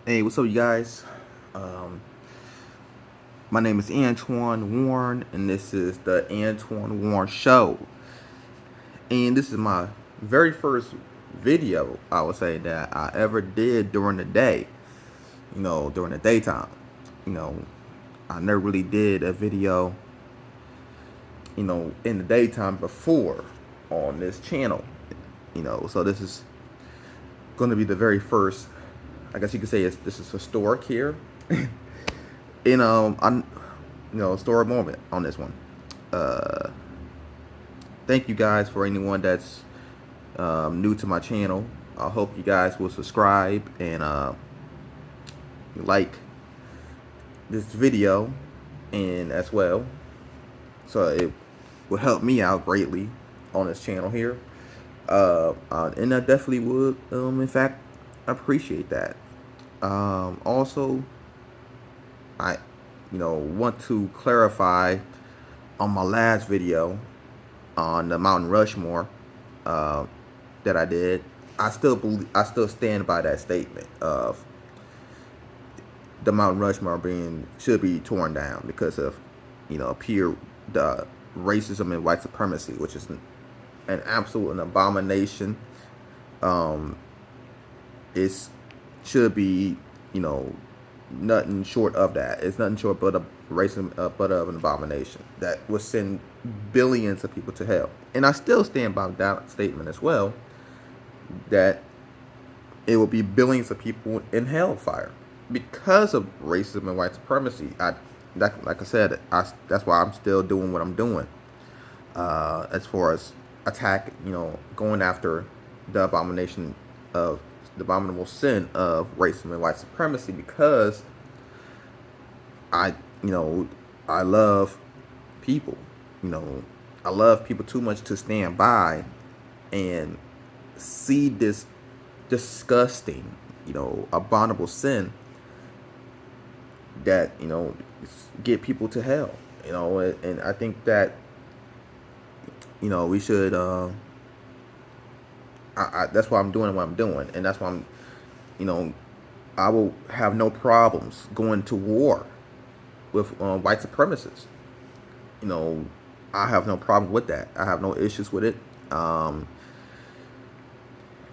Hey, what's up, you guys? Um, my name is Antoine Warren, and this is the Antoine Warren Show. And this is my very first video, I would say, that I ever did during the day, during the daytime. You know, I never really did a video, in the daytime before on this channel. So this is going to be the very first, I guess you could say this is historic here. I'm story moment on this one. Uh, Thank you guys for anyone that's new to my channel. I hope you guys will subscribe and like this video and as well, so it will help me out greatly on this channel here. And I definitely would, in fact, appreciate that. Also, I, want to clarify on my last video on the Mountain Rushmore uh, that I did. I still stand by that statement of the Mount Rushmore should be torn down because of, pure the racism and white supremacy, which is an absolute an abomination. Um, it should be, you know, nothing short of that. It's nothing short but a racism, but of an abomination that would send billions of people to hell. And I still stand by that statement as well, that it will be billions of people in hellfire because of racism and white supremacy. Like I said, that's why I'm still doing what I'm doing. As far as going after the abomination of the abominable sin of racism and white supremacy, because I, you know, I love people. You know, I love people too much to stand by and see this disgusting, abominable sin that, get people to hell. And I think that, we should. That's why I'm doing what I'm doing, and that's why you know, I will have no problems going to war with white supremacists. You know, I have no problem with that. I have no issues with it.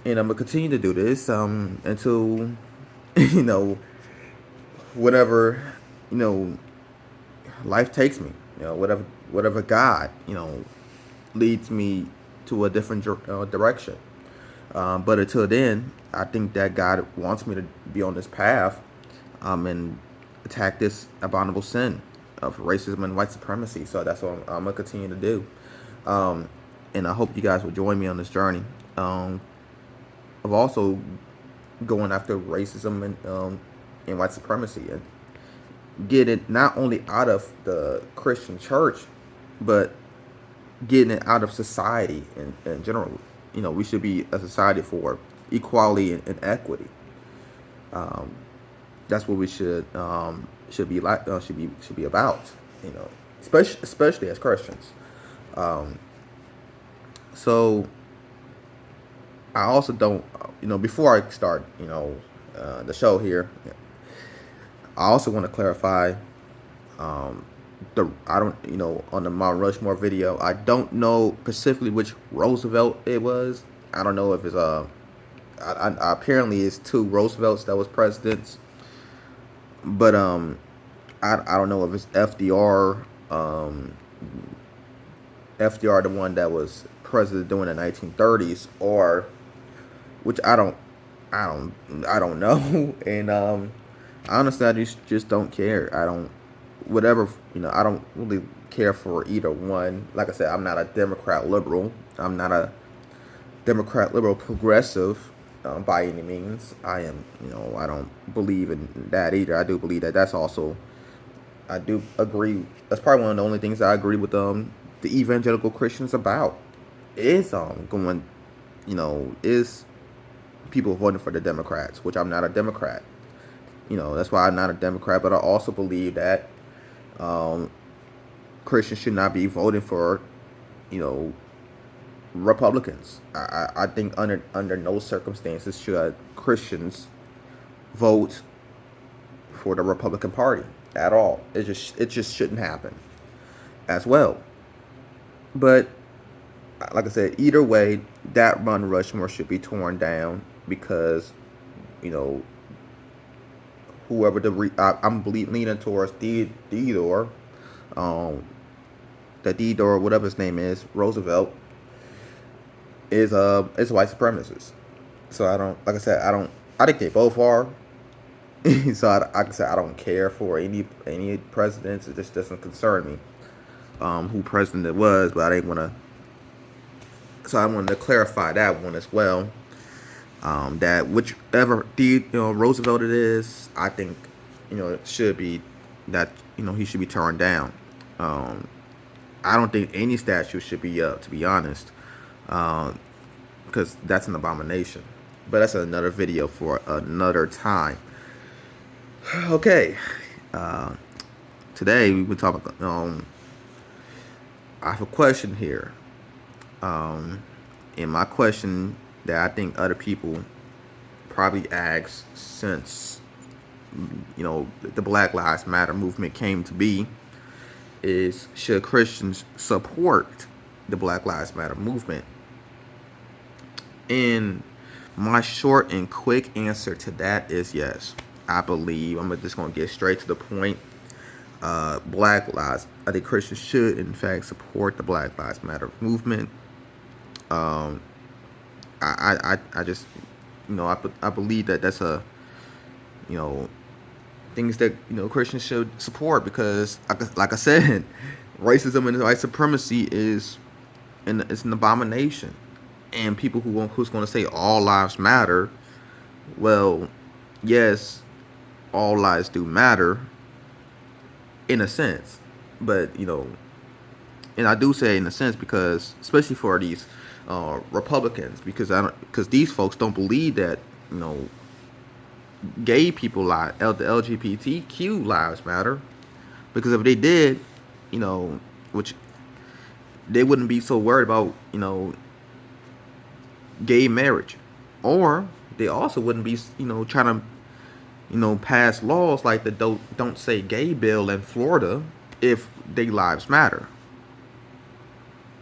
And I'm gonna continue to do this until you know whatever you know life takes me. Whatever God leads me to a different direction. But until then, I think that God wants me to be on this path and attack this abominable sin of racism and white supremacy. So that's what I'm gonna continue to do. Um, and I hope you guys will join me on this journey of also going after racism and white supremacy, and get it not only out of the Christian church, but getting it out of society in general. We should be a society for equality and equity. Um, that's what we should be like. Should be about. Especially as Christians. Um, so I also don't. Before I start, the show here, I also want to clarify. Um, I don't, on the Mount Rushmore video, I don't know specifically which Roosevelt it was. I don't know if it's apparently it's two Roosevelts that was presidents, but I don't know if it's FDR, FDR the one that was president during the 1930s, or which I don't know. And honestly, I just don't care. I don't whatever I don't really care for either one. Like I said, I'm not a Democrat liberal. I'm not a Democrat liberal progressive by any means. I am, I don't believe in that either. I do believe that that's also, I do agree. That's probably one of the only things I agree with the evangelical Christians about is going, is people voting for the Democrats, which I'm not a Democrat. That's why I'm not a Democrat. But I also believe that um, Christians should not be voting for, you know, Republicans. I think under no circumstances should Christians vote for the Republican Party at all. It just shouldn't happen as well. But like I said, either way, that Mount Rushmore should be torn down because you know whoever I'm leaning towards Theodore, um, that Theodore, whatever his name is, Roosevelt, is a white supremacist. So I don't, like I said, I think they both are. So like I said, I don't care for any presidents. It just doesn't concern me who president it was, but I didn't want to. So I wanted to clarify that one as well. That whichever Roosevelt it is, I think it should be that he should be turned down. I don't think any statue should be up, to be honest, because that's an abomination. But that's another video for another time. Okay, today we will talk about. I have a question here, and my question that I think other people probably asked since the Black Lives Matter movement came to be is, should Christians support the Black Lives Matter movement? And my short and quick answer to that is yes. I believe, I'm just going to get straight to the point. Black Lives, I think Christians should in fact support the Black Lives Matter movement. I just I believe that that's a things that Christians should support, because like I said, racism and white supremacy is it's an abomination. And people who's going to say all lives matter, well, yes, all lives do matter in a sense, but and I do say in a sense because especially for these Republicans, because these folks don't believe that gay people the LGBTQ lives matter, because if they did, which they wouldn't be so worried about gay marriage, or they also wouldn't be trying to pass laws like the don't say gay bill in Florida if their lives matter,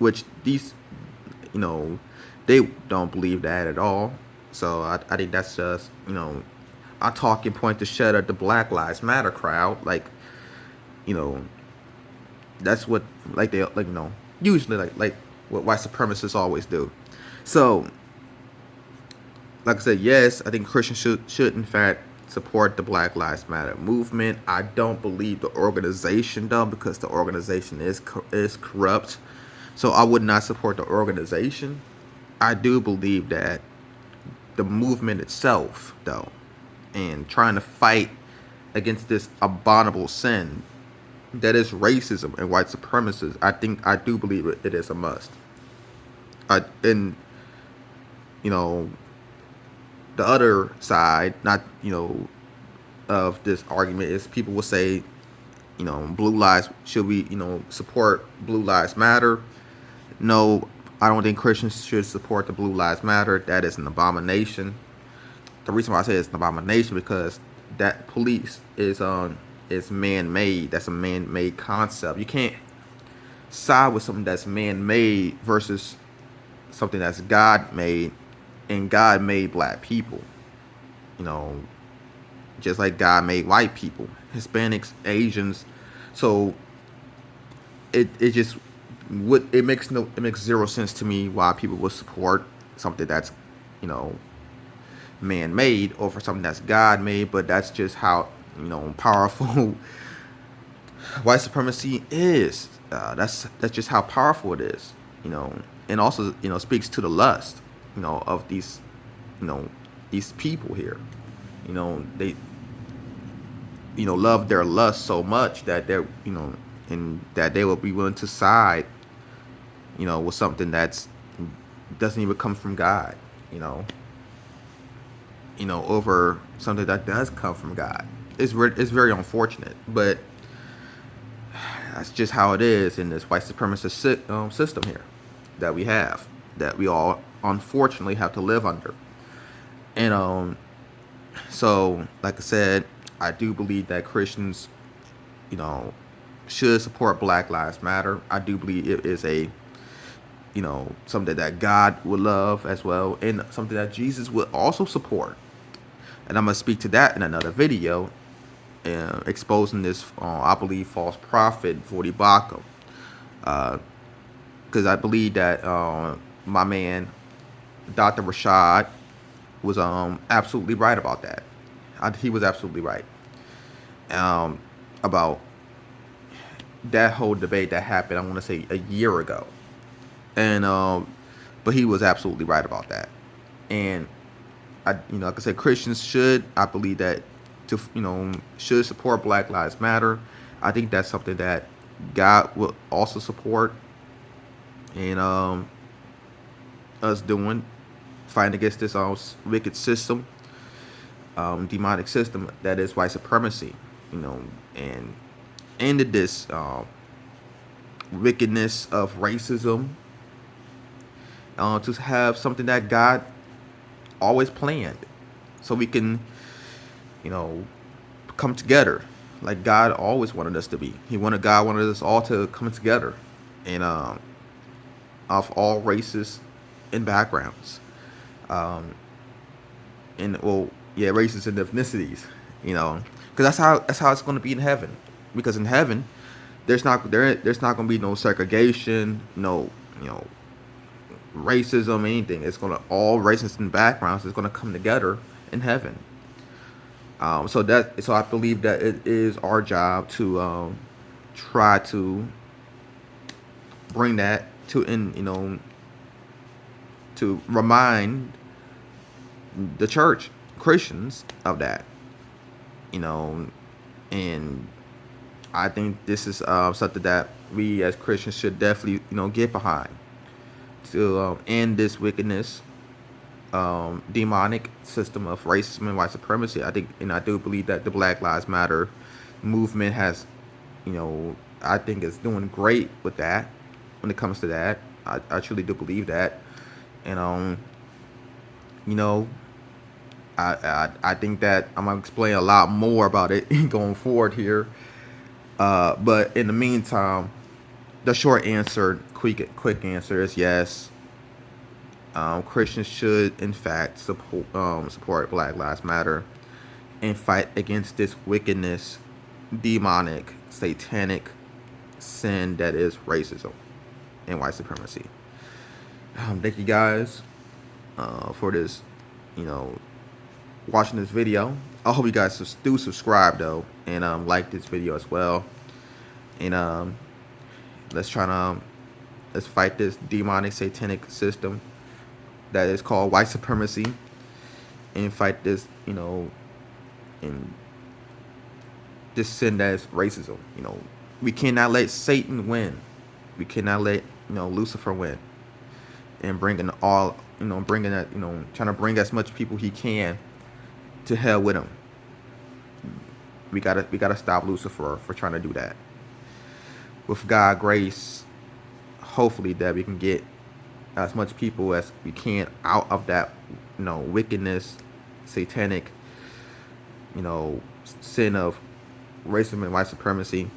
which these they don't believe that at all. So I think that's just a talking point to shut up the Black Lives Matter crowd. Like that's what they usually like what white supremacists always do. So like I said, yes, I think Christians should in fact support the Black Lives Matter movement. I don't believe the organization though, because the organization is corrupt. So I would not support the organization. I do believe that the movement itself though, and trying to fight against this abominable sin that is racism and white supremacists, I do believe it is a must. And the other side, not of this argument, is people will say, blue lives, should we support Blue Lives Matter? No, I don't think Christians should support the Blue Lives Matter. That is an abomination. The reason why I say it's an abomination because that police is man-made. That's a man-made concept. You can't side with something that's man-made versus something that's God-made, and God made black people. Just like God made white people, Hispanics, Asians. So it makes zero sense to me why people would support something that's man-made over something that's God-made. But that's just how powerful white supremacy is. That's just how powerful it is. And also speaks to the lust of these these people here. They love their lust so much that they're and that they will be willing to side with something that's doesn't even come from God, over something that does come from God. It's very unfortunate, but that's just how it is in this white supremacist system here that we all unfortunately have to live under. And so like I said, I do believe that Christians, you know, should support Black Lives Matter. I do believe it is a, something that God would love as well, and something that Jesus would also support. And I'm gonna speak to that in another video, exposing this, I believe, false prophet Vodi Bakum, because I believe that my man Dr. Rashad was absolutely right about that. He was absolutely right about that whole debate that happened. I want to say a year ago, and but he was absolutely right about that. And like I said, Christians should, I believe that, to should support Black Lives Matter. I think that's something that God will also support, and us doing, fighting against this wicked system, demonic system that is white supremacy, and ended this wickedness of racism, to have something that God always planned, so we can, come together like God always wanted us to be. God wanted us all to come together, and of all races and backgrounds, and well, yeah, races and ethnicities, because that's how it's going to be in heaven. Because in heaven, there's not going to be no segregation, no, racism, anything. It's going to, all races and backgrounds is going to come together in heaven. So I believe that it is our job to try to bring that to, to remind the church, Christians, of that, and I think this is something that we as Christians should definitely, get behind, to end this wickedness, demonic system of racism and white supremacy. I think, and I do believe that the Black Lives Matter movement has, I think is doing great with that when it comes to that. I truly do believe that, and I think that I'm gonna explain a lot more about it going forward here. But in the meantime, the short answer, quick answer is yes. Christians should, in fact, support Black Lives Matter and fight against this wickedness, demonic, satanic sin that is racism and white supremacy. Thank you guys for this, watching this video. I hope you guys do subscribe though, and like this video as well. And let's fight this demonic, satanic system that is called white supremacy, and fight this, and this sin that is racism. We cannot let Satan win. We cannot let, Lucifer win, and bringing all, bringing that, trying to bring as much people he can to hell with him. We gotta stop Lucifer for trying to do that. With God's grace, hopefully that we can get as much people as we can out of that, wickedness, satanic, sin of racism and white supremacy,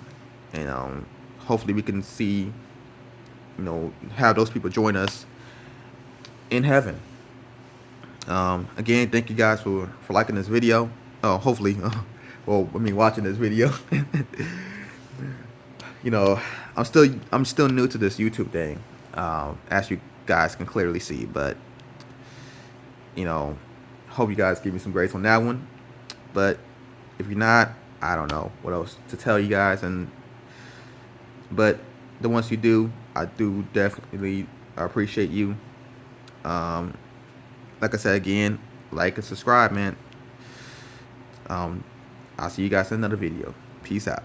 and hopefully we can see, have those people join us in heaven. Again, thank you guys for liking this video. Hopefully, watching this video. I'm still new to this YouTube thing, as you guys can clearly see, but hope you guys give me some grace on that one. But if you're not, I don't know what else to tell you guys. But the ones you do, I do definitely appreciate you. Like I said, again, like and subscribe, man. I'll see you guys in another video. Peace out.